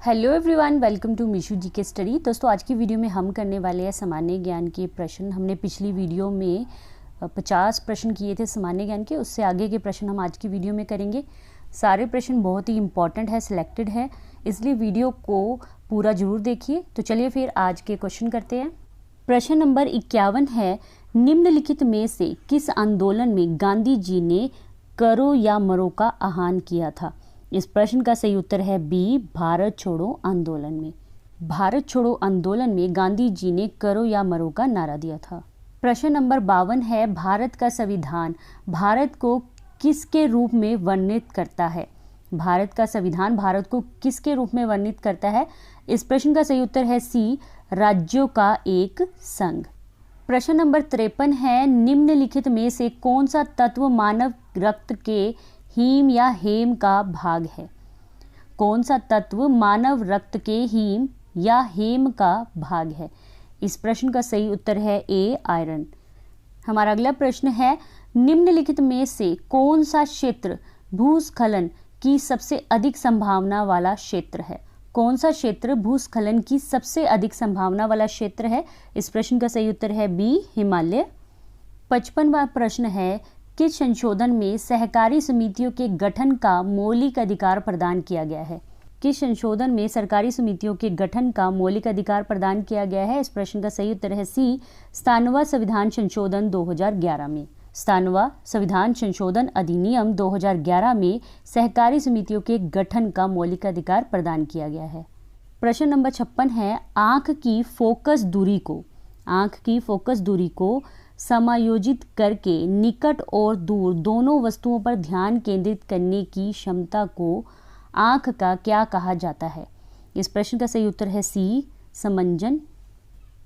Hello everyone, welcome to मीशू जी के study. दोस्तों, आज की वीडियो में हम करने वाले हैं सामान्य ज्ञान के प्रश्न। हमने पिछली वीडियो में 50 प्रश्न किए थे सामान्य ज्ञान के, उससे आगे के प्रश्न हम आज की वीडियो में करेंगे। सारे प्रश्न बहुत ही इंपॉर्टेंट है, सिलेक्टेड है, इसलिए वीडियो को पूरा जरूर देखिए। तो चलिए फिर आज के क्वेश्चन करते हैं। प्रश्न नंबर 51 है, निम्नलिखित में से किस आंदोलन में गांधी जी ने करो या मरो का आह्वान किया था? इस प्रश्न का सही उत्तर है बी, भारत छोड़ो आंदोलन में। भारत छोड़ो आंदोलन में गांधी जी ने करो या मरो का नारा दिया था। प्रश्न नंबर 52 है, भारत का संविधान भारत को किसके रूप में वर्णित करता है? भारत का संविधान भारत को किसके रूप में वर्णित करता है? इस प्रश्न का सही उत्तर है सी, राज्यों का एक संघ। प्रश्न नंबर 53 है, निम्नलिखित में से कौन सा तत्व मानव रक्त के हीम या हेम का भाग है? कौन सा तत्व मानव रक्त के हीम या हेम का भाग है? इस प्रश्न का सही उत्तर है ए, आयरन। हमारा अगला प्रश्न है, निम्नलिखित में से कौन सा क्षेत्र भूस्खलन की सबसे अधिक संभावना वाला क्षेत्र है? कौन सा क्षेत्र भूस्खलन की सबसे अधिक संभावना वाला क्षेत्र है? इस प्रश्न का सही उत्तर है बी, हिमालय। 55वां प्रश्न है, किस संशोधन में सहकारी समितियों के गठन का मौलिक अधिकार प्रदान किया गया है? किस संशोधन में सरकारी समितियों के गठन का मौलिक अधिकार प्रदान किया गया है? इस प्रश्न का सही उत्तर है सी, 97वां संविधान संशोधन 2011 में। 97वां संविधान संशोधन अधिनियम 2011 में सहकारी समितियों के गठन का मौलिक अधिकार प्रदान किया गया है। प्रश्न नंबर 56 है, आँख की फोकस दूरी को समायोजित करके निकट और दूर दोनों वस्तुओं पर ध्यान केंद्रित करने की क्षमता को आँख का क्या कहा जाता है? इस प्रश्न का सही उत्तर है सी, समंजन।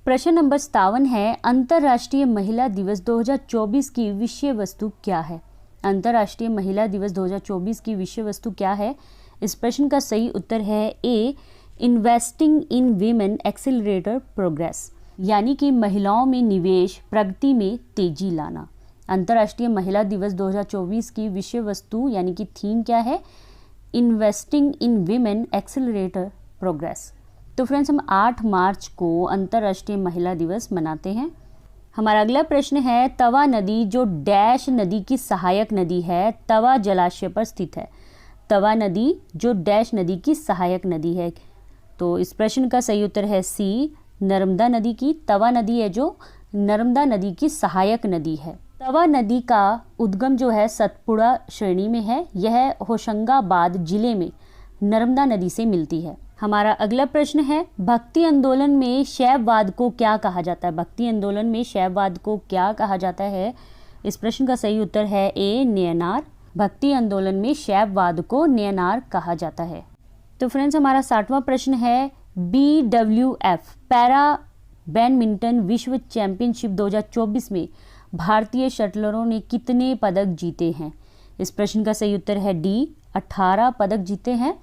प्रश्न नंबर 57 है, अंतर्राष्ट्रीय महिला दिवस 2024 की विषय वस्तु क्या है? अंतर्राष्ट्रीय महिला दिवस 2024 की विषय वस्तु क्या है? इस प्रश्न का सही उत्तर है A, investing in women accelerator progress, यानी कि महिलाओं में निवेश, प्रगति में तेजी लाना। अंतर्राष्ट्रीय महिला दिवस 2024 की विषय वस्तु यानी कि थीम क्या है? Investing in women accelerator progress. तो फ्रेंड्स, हम 8 मार्च को अंतर्राष्ट्रीय महिला दिवस मनाते हैं। हमारा अगला प्रश्न है, तवा नदी जो डैश नदी की सहायक नदी है, तवा जलाशय पर स्थित है। तवा नदी जो डैश नदी की सहायक नदी है। तो इस प्रश्न का सही उत्तर है सी, नर्मदा नदी की। तवा नदी है जो नर्मदा नदी की सहायक नदी है। तवा नदी का उद्गम जो है सतपुड़ा श्रेणी में है। यह होशंगाबाद जिले में नर्मदा नदी से मिलती है। हमारा अगला प्रश्न है, भक्ति आंदोलन में शैववाद को क्या कहा जाता है? भक्ति आंदोलन में शैववाद को क्या कहा जाता है? इस प्रश्न का सही उत्तर है ए, न्यनार। भक्ति आंदोलन में शैववाद को न्यनार कहा जाता है। तो फ्रेंड्स, हमारा 60वां प्रश्न है, BWF पैरा बैडमिंटन विश्व चैंपियनशिप 2024 में भारतीय शटलरों ने कितने पदक जीते हैं? इस प्रश्न का सही उत्तर है डी, 18 पदक जीते हैं।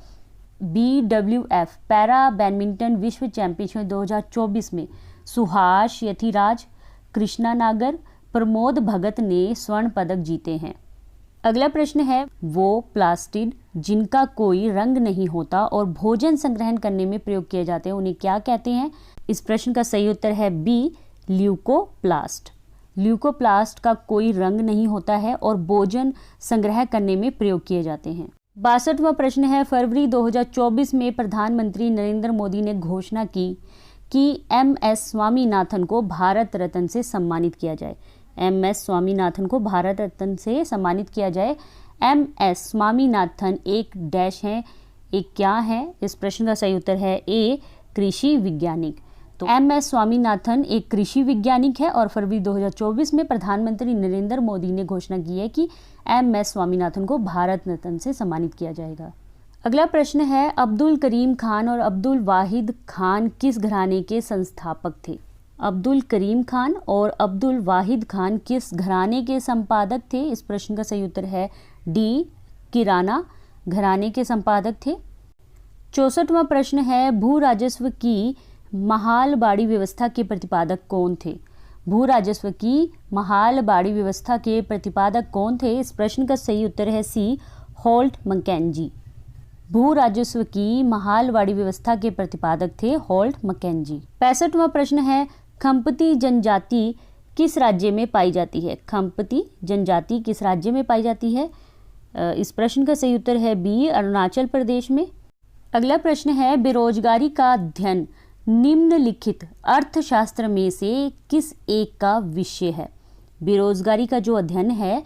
BWF पैरा बैडमिंटन विश्व चैंपियनशिप 2024 में सुहास यथिराज, कृष्णा नागर, प्रमोद भगत ने स्वर्ण पदक जीते हैं। अगला प्रश्न है, वो प्लास्टिड जिनका कोई रंग नहीं होता और भोजन संग्रहण करने में प्रयोग किए जाते हैं, उन्हें क्या कहते हैं? इस प्रश्न का सही उत्तर है बी, ल्यूकोप्लास्ट। ल्यूकोप्लास्ट का कोई रंग नहीं होता है और भोजन संग्रह करने में प्रयोग किए जाते हैं। 62वां प्रश्न है, फरवरी 2024 में प्रधानमंत्री नरेंद्र मोदी ने घोषणा की कि MS स्वामीनाथन को भारत रत्न से सम्मानित किया जाए। MS स्वामीनाथन को भारत रत्न से सम्मानित किया जाए। MS स्वामीनाथन एक डैश है, एक क्या है? इस प्रश्न का सही उत्तर है ए, कृषि वैज्ञानिक। तो MS स्वामीनाथन एक कृषि वैज्ञानिक है और फरवरी 2024 में प्रधानमंत्री नरेंद्र मोदी ने घोषणा की है कि MS स्वामीनाथन को भारत रत्न से सम्मानित किया जाएगा। अगला प्रश्न है, अब्दुल करीम खान और अब्दुल वाहिद खान किस घराने के संस्थापक थे? अब्दुल करीम खान और अब्दुल वाहिद खान किस घराने के संपादक थे? इस प्रश्न का सही उत्तर है डी, किराना घराने के संपादक थे। 64वां प्रश्न है, भू राजस्व की महालबाड़ी व्यवस्था के प्रतिपादक कौन थे? भू राजस्व की महालबाड़ी व्यवस्था के प्रतिपादक कौन थे? इस प्रश्न का सही उत्तर है सी, होल्ट मैकेंजी। भू राजस्व की महालवाड़ी व्यवस्था के प्रतिपादक थे होल्ट मैकेंजी। 65वां प्रश्न है, खंपति जनजाति किस राज्य में पाई जाती है? खंपति जनजाति किस राज्य में पाई जाती है? इस प्रश्न का सही उत्तर है बी, अरुणाचल प्रदेश में। अगला प्रश्न है, बेरोजगारी का अध्ययन निम्नलिखित अर्थशास्त्र में से किस एक का विषय है? बेरोजगारी का जो अध्ययन है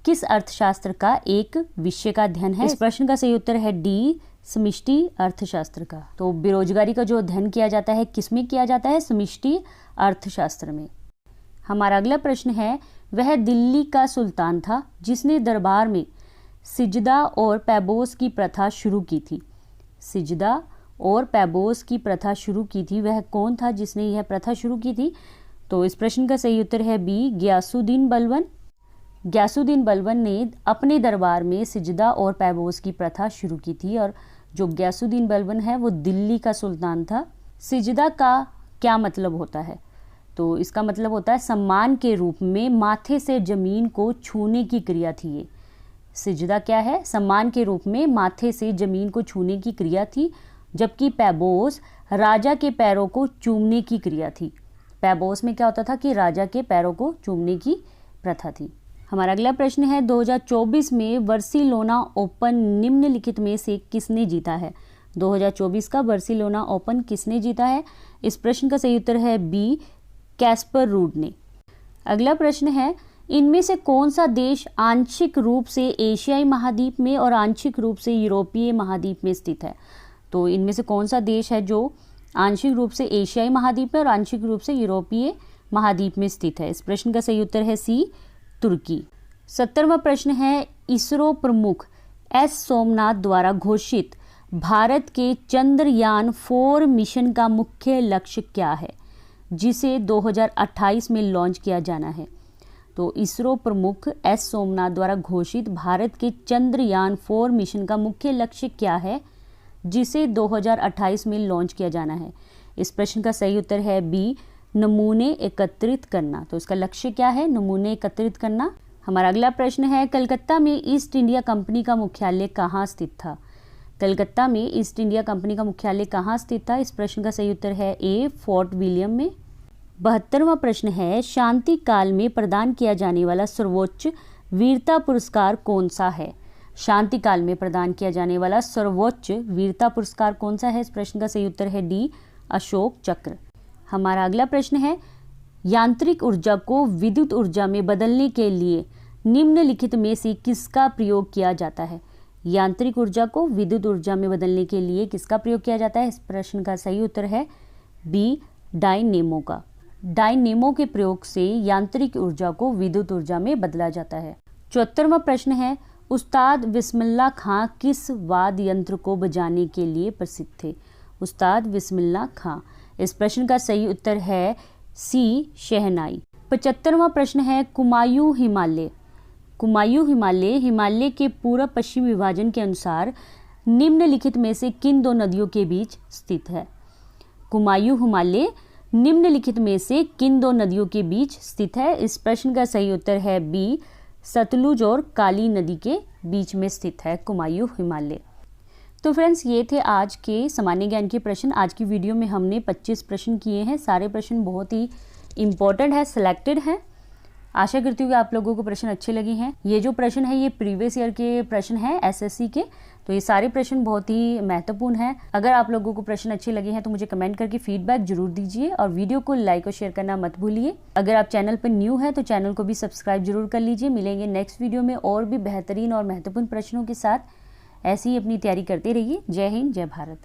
किस अर्थशास्त्र का एक विषय का अध्ययन है? इस प्रश्न का सही उत्तर है डी, समष्टि अर्थशास्त्र का। तो बेरोजगारी का जो अध्ययन किया जाता है किसमें किया जाता है? समष्टि अर्थशास्त्र में। हमारा अगला प्रश्न है, वह दिल्ली का सुल्तान था जिसने दरबार में सिजदा और पैबोस की प्रथा शुरू की थी। सिजदा और पैबोस की प्रथा शुरू की थी, वह कौन था जिसने यह प्रथा शुरू की थी? तो इस प्रश्न का सही उत्तर है बी, गयासुद्दीन बलबन। गयासुद्दीन बलबन ने अपने दरबार में सिजदा और पैबोस की प्रथा शुरू की थी और जो गयासुद्दीन बलबन है वो दिल्ली का सुल्तान था। सिजदा का क्या मतलब होता है? तो इसका मतलब होता है सम्मान के रूप में माथे से जमीन को छूने की क्रिया थी। ये सिजदा क्या है? सम्मान के रूप में माथे से जमीन को छूने की क्रिया थी, जबकि पैबोस राजा के पैरों को चूमने की क्रिया थी। पैबोस में क्या होता था कि राजा के पैरों को चूमने की प्रथा थी। हमारा अगला प्रश्न है, 2024 में बार्सिलोना ओपन निम्नलिखित में से किसने जीता है? 2024 का बार्सिलोना ओपन किसने जीता है? इस प्रश्न का सही उत्तर है बी, कैस्पर रूड ने। अगला प्रश्न है, इनमें से कौन सा देश आंशिक रूप से एशियाई महाद्वीप में और आंशिक रूप से यूरोपीय महाद्वीप में स्थित है? तो इनमें से कौन सा देश है जो आंशिक रूप से एशियाई महाद्वीप में और आंशिक रूप से यूरोपीय महाद्वीप में स्थित है? इस प्रश्न का सही उत्तर है सी, तुर्की। 70वां प्रश्न है, इसरो प्रमुख एस सोमनाथ द्वारा घोषित भारत के चंद्रयान 4 मिशन का मुख्य लक्ष्य क्या है, जिसे 2028 में लॉन्च किया जाना है? तो इसरो प्रमुख एस सोमनाथ द्वारा घोषित भारत के चंद्रयान 4 मिशन का मुख्य लक्ष्य क्या है, जिसे 2028 में लॉन्च किया जाना है? इस प्रश्न का सही उत्तर है बी, नमूने एकत्रित करना। तो इसका लक्ष्य क्या है? नमूने एकत्रित करना। हमारा अगला प्रश्न है, कलकत्ता में ईस्ट इंडिया कंपनी का मुख्यालय कहाँ स्थित था? कलकत्ता में ईस्ट इंडिया कंपनी का मुख्यालय कहाँ स्थित था? इस प्रश्न का सही उत्तर है ए, फोर्ट विलियम में। 72वां प्रश्न है, शांति काल में प्रदान किया जाने वाला सर्वोच्च वीरता पुरस्कार कौन सा है? शांति काल में प्रदान किया जाने वाला सर्वोच्च वीरता पुरस्कार कौन सा है? इस प्रश्न का सही उत्तर है डी, अशोक चक्र। हमारा अगला प्रश्न है, यांत्रिक ऊर्जा को विद्युत ऊर्जा में बदलने के लिए निम्नलिखित में से किसका प्रयोग किया जाता है? यांत्रिक ऊर्जा को विद्युत ऊर्जा में बदलने के लिए किसका प्रयोग किया जाता है? इस प्रश्न का सही उत्तर है बी, डायनेमो का। डायनेमो के प्रयोग से यांत्रिक ऊर्जा को विद्युत ऊर्जा में बदला जाता है। 74वां प्रश्न है, उस्ताद बिस्मिल्लाह खां किस वाद्य यंत्र को बजाने के लिए प्रसिद्ध थे? उस्ताद बिस्मिल्लाह खां। इस प्रश्न का सही उत्तर है सी, शहनाई। 75वां प्रश्न है, कुमायूं हिमालय। कुमायूं हिमालय हिमालय के पूर्व पश्चिम विभाजन के अनुसार निम्नलिखित में से किन दो नदियों के बीच स्थित है? कुमायूं हिमालय निम्नलिखित में से किन दो नदियों के बीच स्थित है? इस प्रश्न का सही उत्तर है बी, सतलुज और काली नदी के बीच में स्थित है कुमायूं हिमालय। तो फ्रेंड्स, ये थे आज के सामान्य ज्ञान के प्रश्न। आज की वीडियो में हमने 25 प्रश्न किए हैं। सारे प्रश्न बहुत ही इम्पोर्टेंट है, सिलेक्टेड है। आशा करती हूँ कि आप लोगों को प्रश्न अच्छे लगे हैं। ये जो प्रश्न है ये प्रीवियस ईयर के प्रश्न हैं एसएससी के, तो ये सारे प्रश्न बहुत ही महत्वपूर्ण हैं। अगर आप लोगों को प्रश्न अच्छे लगे हैं तो मुझे कमेंट करके फीडबैक जरूर दीजिए और वीडियो को लाइक और शेयर करना मत भूलिए। अगर आप चैनल पर न्यू है तो चैनल को भी सब्सक्राइब जरूर कर लीजिए। मिलेंगे नेक्स्ट वीडियो में और भी बेहतरीन और महत्वपूर्ण प्रश्नों के साथ। ऐसे ही अपनी तैयारी करते रहिए। जय हिंद, जय भारत।